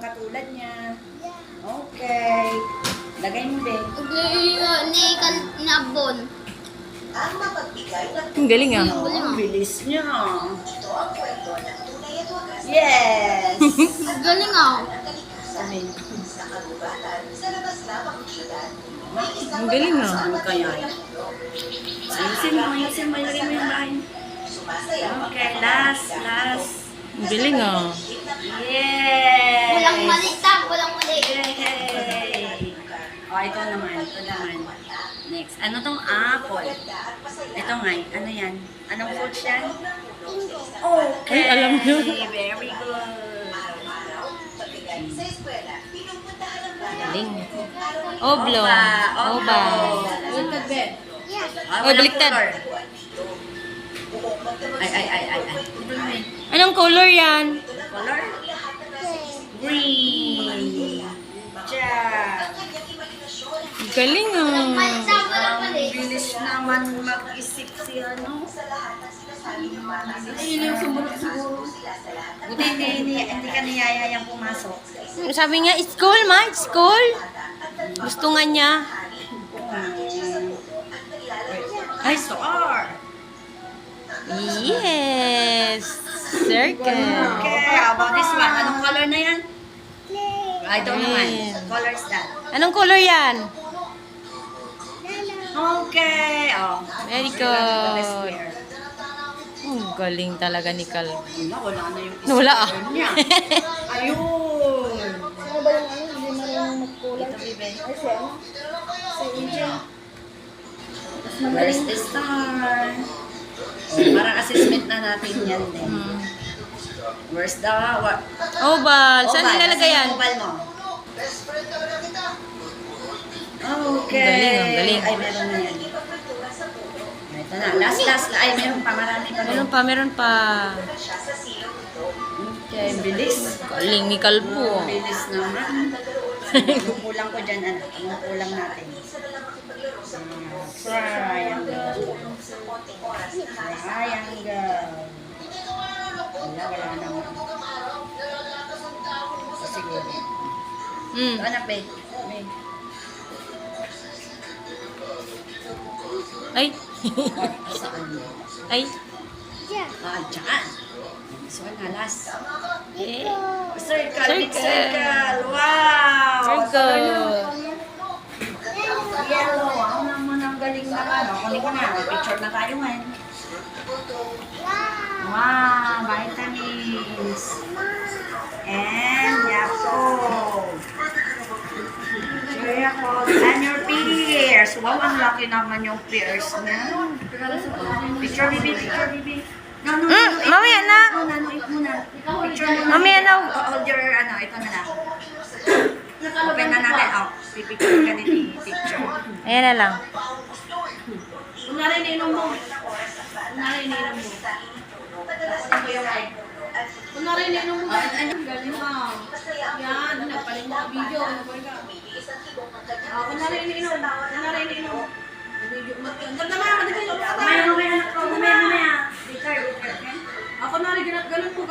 katulad niya. Okay. Lagay mo din. Nabon. Ang galing ah. Ang bilis niya. Yes! Galing ah. Amin. Ang galing ah. Saan kaya yan? Ayusin mo, ilagay mo yung bahay. Okay, last. Ang galing ah. Yay! Walang mali ta, walang mali. Yay! Oh, ito naman. Next. Ano tong apple? Ito nga, ano yan? Anong fruit yan? Okay. Ay, alam nyo. Very good. Galing. Oblong. Oba. Ah, Oh, baliktad. color. Ay. Anong color yan? Color? Green. Diyan. Ang galing ah. Ang bilis naman mag-isip si ano. Ayun yung sumunod siguro. Buti hindi ka niyayayang pumasok. Sabi niya, school ma, school. Gusto nga niya. Ay, star! Yes. Circle. Okay, how about this one? Anong color na yan? I don't know man. Green. Color is that? Anong color yan? Okay. Oh. Very This one, good. square. Galing talaga ni Cal. Wala na yung Wala ah. square niya. Ayun. Ano ba yung ano? Hindi marunong magkulay. Ito, Bibe. Ay, si ano? Si Angel. Where's the star? Parang assessment na natin yan din. Where's the what? Oval. Saan Oval. nilalagay yan? Nasaan yung oval mo? Okay. Ang galing. Ay, meron na yan. Ito na. Last. Ay, meron pa. Marami pa. Meron pa. Okay, bilis. Galing ni Cal po. Bilis naman. Anong kulang ko dyan, ano? Anong kulang natin? Triangle. Wala naman. So, siguro. Ito, anak, babe. Ay. Saan mo? Ay. Dyan. So, last. Eh. Circle, big Circle. circle. Wow! Circle. Yellow. Ako naman ang galing naman. Kunin ko na. Picture na tayo man. Wow! Vitamins. And Yakult. Yakult. And your pears. Wow, ang laki naman yung pears na. Picture, baby. No. mamaya na. Eat muna. Picture muna. Mamaya na. Hold your, ito na lang. Open na natin. Oh, pipicture ka ni picture. Ayan na lang. Kunwari ininom mo. Kunwari ininom mo. Galing mo. Yan, nagpaling mo ka video. Kunwari ininom. Video mo. Ganda naman, madali mo. Mamaya. Bitter, okay? Ako na rin, ganun mo.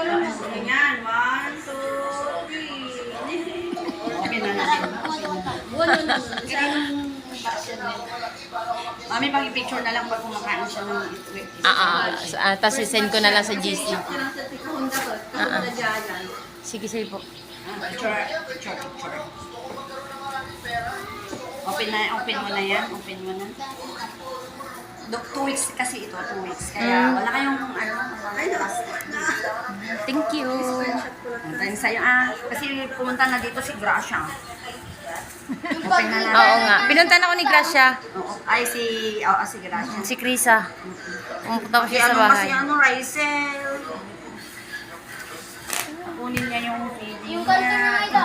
Ganyan. 1, 2, 3. Okay na natin. Mami, pag-picture na lang pag kumakain siya ng itwik. Tapos isend ko na lang sa GC. Sige, sige po. Picture. Open mo na yan. 2 weeks kasi ito, 2 weeks. Kaya wala kayong Thank you. Thanks sa'yo kasi pumunta na dito si Gracia. Open na natin. Oo nga. Pinunta na ako ni Gracia. Ay, si Gracia. Si Krisa. Tapos Si siya sa kasi bahay. Rysel. Kunin niya yung feeding Yung kanto na ito.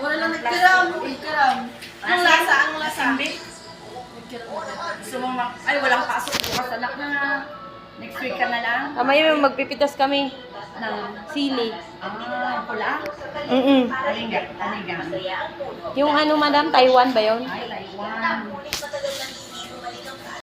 Wala lang nagkiram. Ang lasa. Gusto mo ay, walang pasok bukas. Anak na. Next week ka na lang. Kamaya magpipitas kami. ng Sili. Pula. Yung ano madam, Taiwan ba yun? Ay, Taiwan.